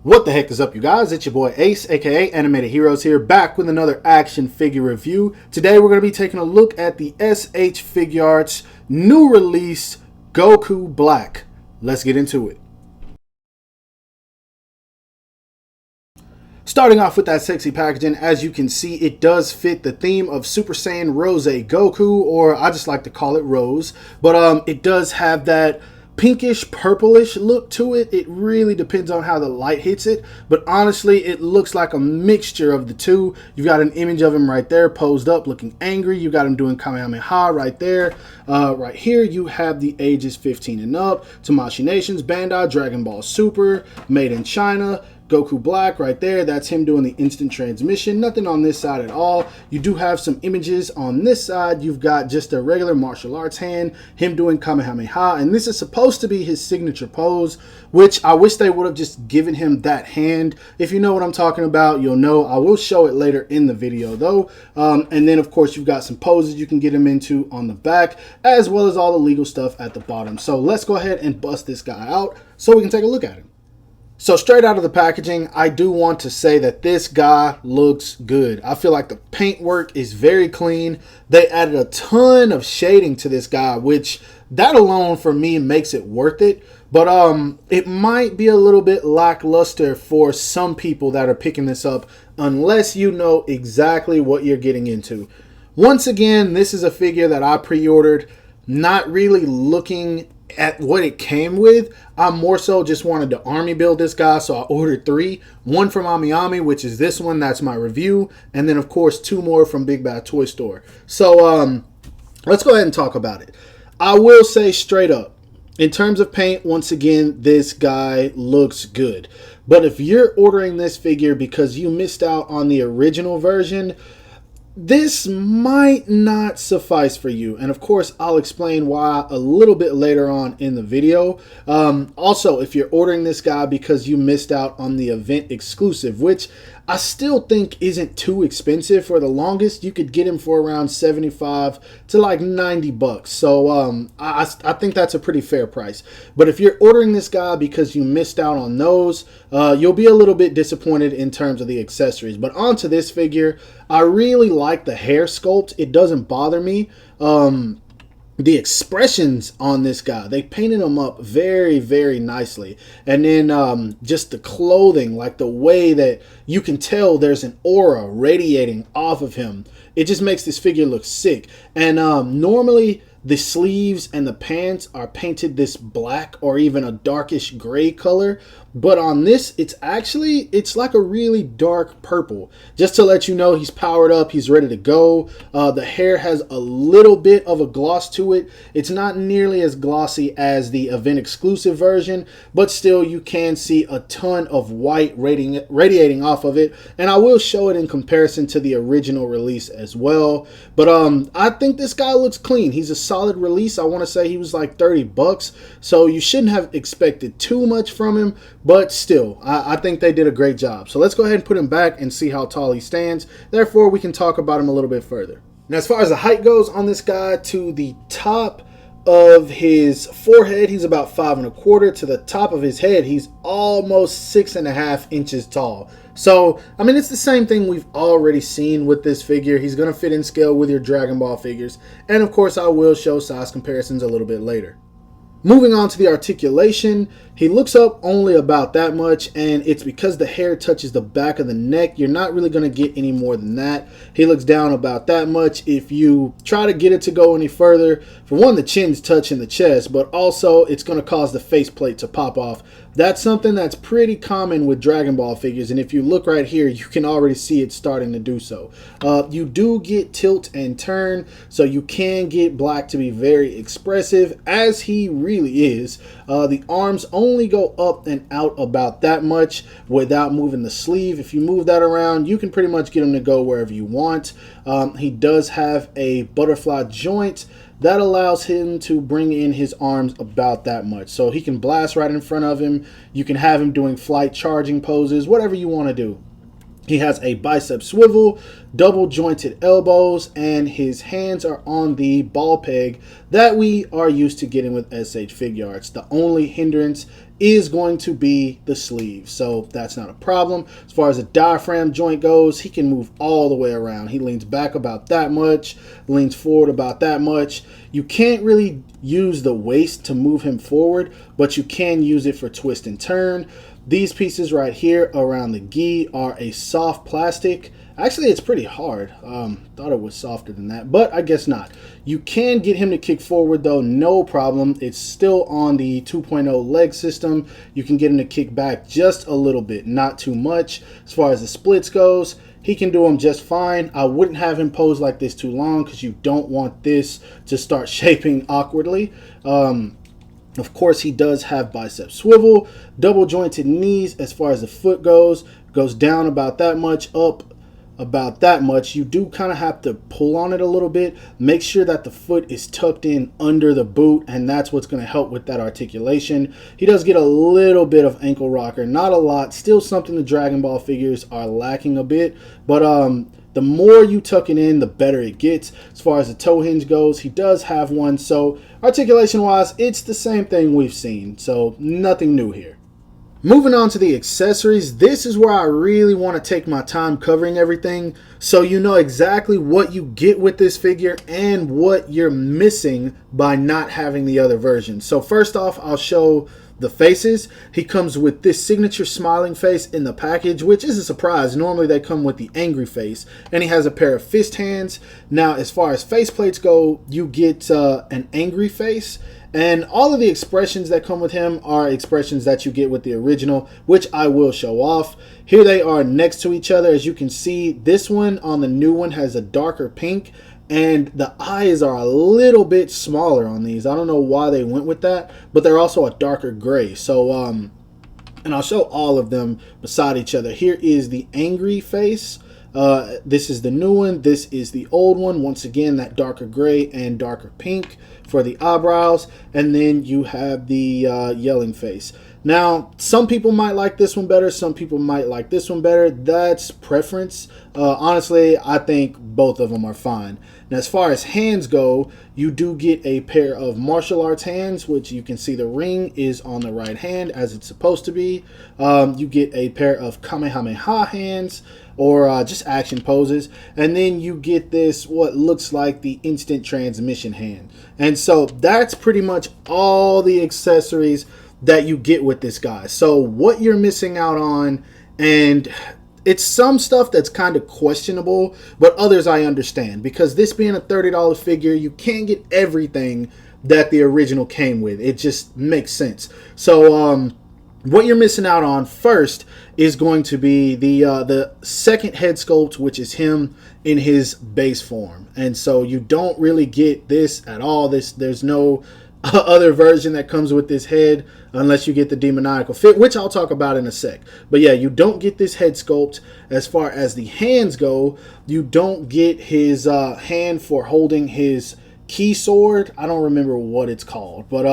What the heck is up, you guys? It's your boy Ace, aka Animated Heroes here, back with another action figure review. Today we're going to be taking a look at the SH Figuarts new release Goku Black. Let's get into it. Starting off with that sexy packaging, as you can see, it does fit the theme of Super Saiyan Rose Goku, or I just like to call it Rose. But it does have that pinkish purplish look to it. It really depends on how the light hits it, but honestly it looks like a mixture of the two. You've got an image of him right there posed up looking angry. You got him doing Kamehameha right there. Right here you have the ages 15 and up, Tamashii Nations, Bandai, Dragon Ball Super, made in China. Goku Black right there, that's him doing the instant transmission. Nothing on this side at all. You do have some images on this side. You've got just a regular martial arts hand, him doing Kamehameha, and this is supposed to be his signature pose, which I wish they would have just given him that hand. If you know what I'm talking about, you'll know. I will show it later in the video though. And then of course you've got some poses you can get him into on the back, as well as all the legal stuff at the bottom. So let's go ahead and bust this guy out so we can take a look at him. So straight out of the packaging, I do want to say that this guy looks good. I feel like the paint work is very clean. They added a ton of shading to this guy, which that alone for me makes it worth it. But it might be a little bit lackluster for some people that are picking this up unless you know exactly what you're getting into. Once again, this is a figure that I pre-ordered, not really looking at what it came with. I more so just wanted to army build this guy, so I ordered 3. One from Ami, which is this one, that's my review, and then of course 2 more from Big Bad Toy Store. So let's go ahead and talk about it. I will say straight up, in terms of paint, once again, this guy looks good. But if you're ordering this figure because you missed out on the original version, this might not suffice for you, and of course I'll explain why a little bit later on in the video. Also, if you're ordering this guy because you missed out on the event exclusive, which I still think isn't too expensive. For the longest, you could get him for around 75 to like 90 bucks. So I think that's a pretty fair price. But if you're ordering this guy because you missed out on those, you'll be a little bit disappointed in terms of the accessories. But onto this figure, I really like the hair sculpt. It doesn't bother me. The expressions on this guy, they painted him up very, very nicely. And then just the clothing, like the way that you can tell there's an aura radiating off of him, it just makes this figure look sick. And normally the sleeves and the pants are painted this black or even a darkish gray color, but on this it's like a really dark purple. Just to let you know, he's powered up, he's ready to go. The hair has a little bit of a gloss to it. It's not nearly as glossy as the event exclusive version, but still you can see a ton of white radiating off of it, and I will show it in comparison to the original release as well. But I think this guy looks clean. He's a solid release. I want to say he was like 30 bucks, so you shouldn't have expected too much from him, but still I think they did a great job. So let's go ahead and put him back and see how tall he stands. Therefore we can talk about him a little bit further. Now, as far as the height goes on this guy, to the top of his forehead he's about 5 1/4. To the top of his head he's almost 6.5 inches tall. So I mean, it's the same thing we've already seen with this figure. He's going to fit in scale with your Dragon Ball figures, and of course I will show size comparisons a little bit later. Moving on to the articulation, he looks up only about that much, and it's because the hair touches the back of the neck. You're not really going to get any more than that. He looks down about that much. If you try to get it to go any further, for one, the chin's touching the chest, but also it's going to cause the faceplate to pop off. That's something that's pretty common with Dragon Ball figures, and if you look right here, you can already see it starting to do so. You do get tilt and turn, so you can get Black to be very expressive, as he really is. The arms only go up and out about that much without moving the sleeve. If you move that around, you can pretty much get him to go wherever you want. He does have a butterfly joint that allows him to bring in his arms about that much, so he can blast right in front of him. You can have him doing flight charging poses, whatever you want to do. He has a bicep swivel, double jointed elbows, and his hands are on the ball peg that we are used to getting with SH Figuarts. The only hindrance is going to be the sleeve. So that's not a problem. As far as the diaphragm joint goes, he can move all the way around. He leans back about that much, leans forward about that much. You can't really use the waist to move him forward, but you can use it for twist and turn. These pieces right here around the gi are a soft plastic. Actually, it's pretty hard. Thought it was softer than that, but I guess not. You can get him to kick forward though, no problem. It's still on the 2.0 leg system. You can get him to kick back just a little bit, not too much. As far as the splits goes, he can do them just fine. I wouldn't have him pose like this too long because you don't want this to start shaping awkwardly. Of course, he does have bicep swivel, double jointed knees. As far as the foot goes down about that much, up about that much. You do kind of have to pull on it a little bit. Make sure that the foot is tucked in under the boot, and that's what's going to help with that articulation. He does get a little bit of ankle rocker, not a lot. Still something the Dragon Ball figures are lacking a bit, but the more you tuck it in, the better it gets. As far as the toe hinge goes, he does have one, so articulation wise, it's the same thing we've seen, so nothing new here. Moving on to the accessories, this is where I really want to take my time covering everything so you know exactly what you get with this figure and what you're missing by not having the other version. So first off, I'll show the faces. He comes with this signature smiling face in the package, which is a surprise. Normally they come with the angry face, and he has a pair of fist hands. Now, as far as face plates go, you get an angry face. And all of the expressions that come with him are expressions that you get with the original, which I will show off. Here they are next to each other. As you can see, this one on the new one has a darker pink, and the eyes are a little bit smaller on these. I don't know why they went with that, but they're also a darker gray. So, and I'll show all of them beside each other. Here is the angry face. This is the new one. This is the old one. Once again, that darker gray and darker pink for the eyebrows. And then you have the yelling face. Now, some people might like this one better. Some people might like this one better. That's preference. Honestly, I think both of them are fine. Now, as far as hands go, you do get a pair of martial arts hands, which you can see the ring is on the right hand as it's supposed to be. You get a pair of Kamehameha hands, or just action poses, and then you get this what looks like the instant transmission hand. And so that's pretty much all the accessories that you get with this guy. So what you're missing out on, and it's some stuff that's kind of questionable, but others I understand, because this being a $30 figure, you can't get everything that the original came with. It just makes sense. So what you're missing out on first is going to be the second head sculpt, which is him in his base form. And so you don't really get this at all. There's no other version that comes with this head unless you get the demoniacal fit, which I'll talk about in a sec. But yeah, you don't get this head sculpt. As far as the hands go, you don't get his hand for holding his key sword. I don't remember what it's called, but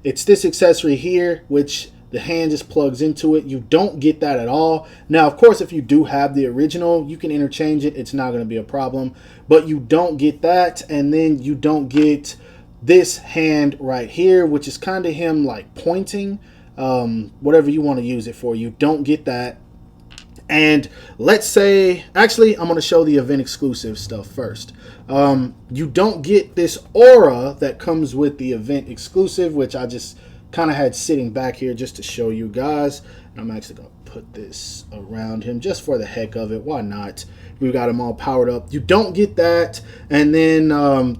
it's this accessory here, which the hand just plugs into it. You don't get that at all. Now, of course, if you do have the original, you can interchange it. It's not going to be a problem, but you don't get that. And then you don't get this hand right here, which is kind of him like pointing, whatever you want to use it for. You don't get that. And let's say, actually, I'm going to show the event exclusive stuff first. You don't get this aura that comes with the event exclusive, which I just kind of had sitting back here just to show you guys. And I'm actually going to put this around him just for the heck of it. Why not? We've got him all powered up. You don't get that. And then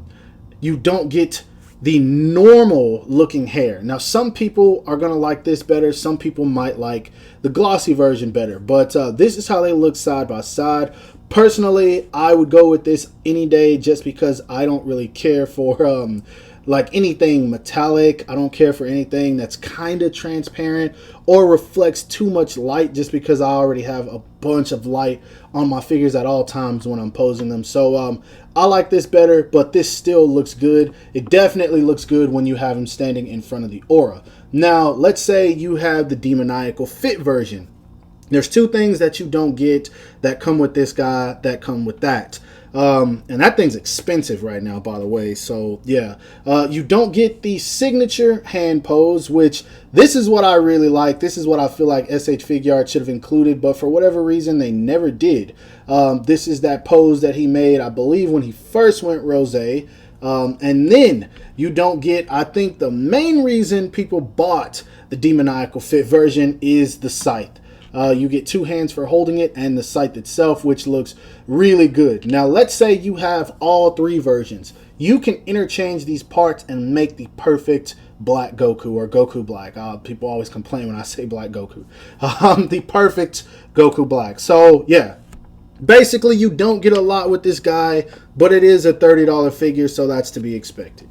you don't get the normal looking hair. Now, some people are going to like this better. Some people might like the glossy version better. But this is how they look side by side. Personally, I would go with this any day just because I don't really care for like anything metallic. I don't care for anything that's kind of transparent or reflects too much light, just because I already have a bunch of light on my figures at all times when I'm posing them. So I like this better, but this still looks good. It definitely looks good when you have him standing in front of the aura. Now, let's say you have the demoniacal fit version. There's two things that you don't get that come with this guy that come with that. And that thing's expensive right now, by the way. So, yeah. You don't get the signature hand pose, which this is what I really like. This is what I feel like SH Figuarts should have included, but for whatever reason, they never did. This is that pose that he made, I believe, when he first went Rose. And then you don't get, I think the main reason people bought the Demoniacal Fit version is the scythe. You get two hands for holding it and the scythe itself, which looks really good. Now, let's say you have all three versions. You can interchange these parts and make the perfect Black Goku or Goku Black. People always complain when I say Black Goku. The perfect Goku Black. So, yeah. Basically, you don't get a lot with this guy, but it is a $30 figure, so that's to be expected.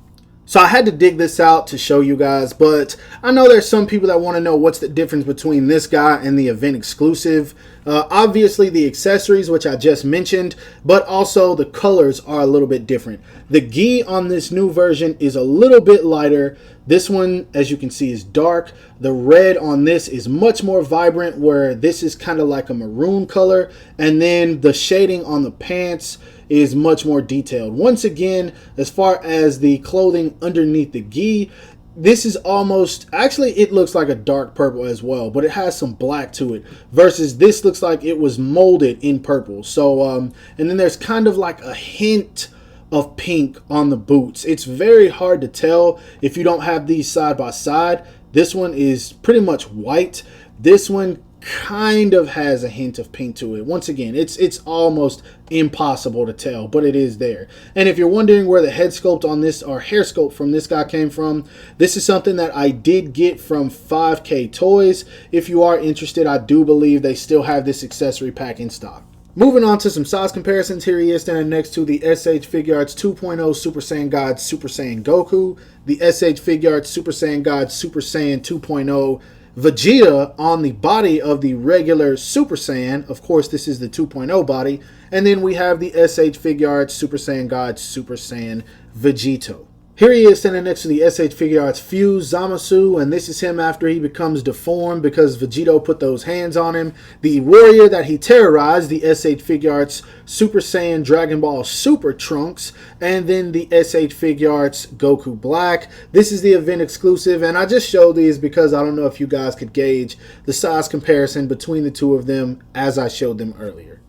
So I had to dig this out to show you guys, but I know there's some people that want to know what's the difference between this guy and the event exclusive. Obviously the accessories, which I just mentioned, but also the colors are a little bit different. The gi on this new version is a little bit lighter. This one, as you can see, is dark. The red on this is much more vibrant, where this is kind of like a maroon color. And then the shading on the pants is much more detailed. Once again, as far as the clothing underneath the gi, this is almost, actually it looks like a dark purple as well, but it has some black to it, versus this looks like it was molded in purple. So and then there's kind of like a hint of pink on the boots. It's very hard to tell if you don't have these side by side. This one is pretty much white. This one kind of has a hint of pink to it. Once again, it's almost impossible to tell, but it is there. And if you're wondering where the head sculpt on this, or hair sculpt from this guy came from, this is something that I did get from 5K Toys. If you are interested, I do believe they still have this accessory pack in stock. Moving on to some size comparisons, here he is standing next to the SH Figuarts 2.0 Super Saiyan God Super Saiyan Goku, the SH Figuarts Super Saiyan God Super Saiyan 2.0 Vegeta on the body of the regular Super Saiyan. Of course, this is the 2.0 body. And then we have the SH Figuarts Super Saiyan God Super Saiyan Vegito. Here he is standing next to the SH Figuarts Fuse Zamasu, and this is him after he becomes deformed because Vegito put those hands on him. The warrior that he terrorized, the SH Figuarts Super Saiyan Dragon Ball Super Trunks, and then the SH Figuarts Goku Black. This is the event exclusive, and I just showed these because I don't know if you guys could gauge the size comparison between the two of them as I showed them earlier.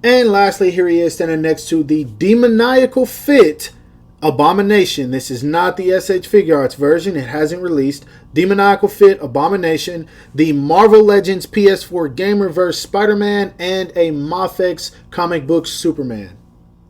And lastly, here he is standing next to the Demoniacal Fit Abomination. This is not the SH Figuarts version. It hasn't released. Demoniacal Fit Abomination, the Marvel Legends PS4 Gamerverse Spider-Man, and a Mafex comic book Superman.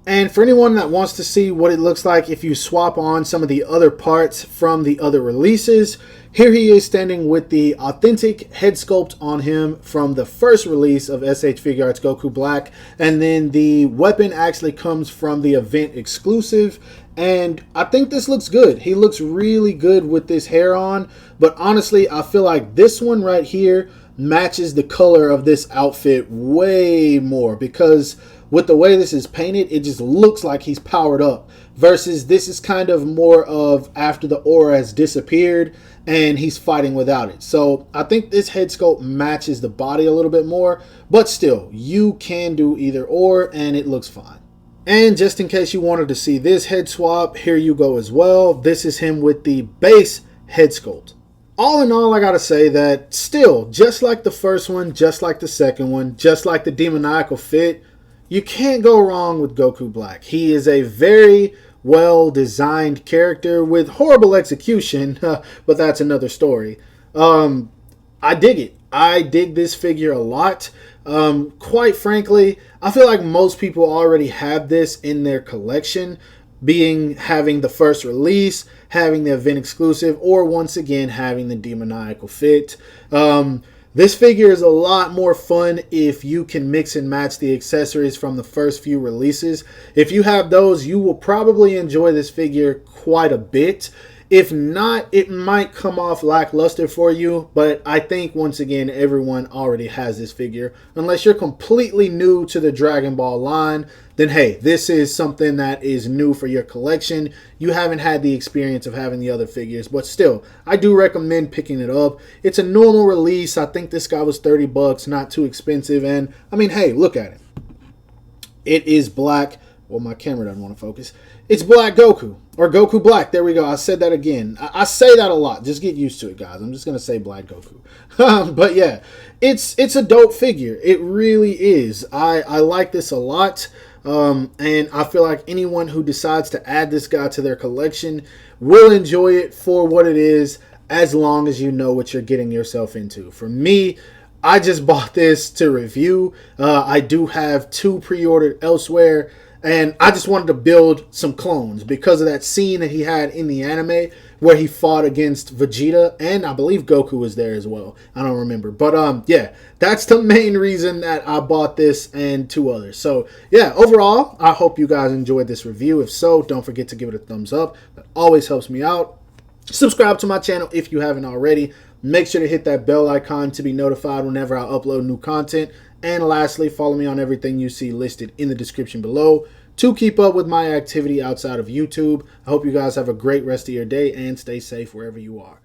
And for anyone that wants to see what it looks like if you swap on some of the other parts from the other releases, here he is standing with the authentic head sculpt on him from the first release of SH Figuarts Goku Black, and then the weapon actually comes from the event exclusive. And I think this looks good. He looks really good with this hair on, but honestly, I feel like this one right here matches the color of this outfit way more, because with the way this is painted, it just looks like he's powered up, versus this is kind of more of after the aura has disappeared and he's fighting without it. So I think this head sculpt matches the body a little bit more, but still, you can do either or and it looks fine. And just in case you wanted to see this head swap, here you go as well. This is him with the base head sculpt. All in all, I gotta say that still, just like the first one, just like the second one, just like the Demoniacal Fit, you can't go wrong with Goku Black. He is a very well designed character with horrible execution, but that's another story. I dig it. I dig this figure a lot. Quite frankly, I feel like most people already have this in their collection, having the first release, having the event exclusive, or once again having the Demoniacal Fit. This figure is a lot more fun if you can mix and match the accessories from the first few releases. If you have those, you will probably enjoy this figure quite a bit. If not, it might come off lackluster for you, but I think once again everyone already has this figure. Unless you're completely new to the Dragon Ball line, then hey, this is something that is new for your collection. You haven't had the experience of having the other figures, but still, I do recommend picking it up. It's a normal release. I think this guy was 30 bucks, not too expensive, and I mean, hey, look at it. It is black. Well, my camera doesn't want to focus. It's Black Goku, or Goku Black. There we go. I said that again. I say that a lot. Just get used to it, guys. I'm just going to say Black Goku. But yeah, it's a dope figure. It really is. I like this a lot. And I feel like anyone who decides to add this guy to their collection will enjoy it for what it is, as long as you know what you're getting yourself into. For me, I just bought this to review. I do have 2 pre-ordered elsewhere. And I just wanted to build some clones because of that scene that he had in the anime where he fought against Vegeta, and I believe Goku was there as well. I don't remember. But yeah, that's the main reason that I bought this and 2 others. So yeah, overall, I hope you guys enjoyed this review. If so, don't forget to give it a thumbs up. That always helps me out. Subscribe to my channel if you haven't already. Make sure to hit that bell icon to be notified whenever I upload new content. And lastly, follow me on everything you see listed in the description below to keep up with my activity outside of YouTube. I hope you guys have a great rest of your day and stay safe wherever you are.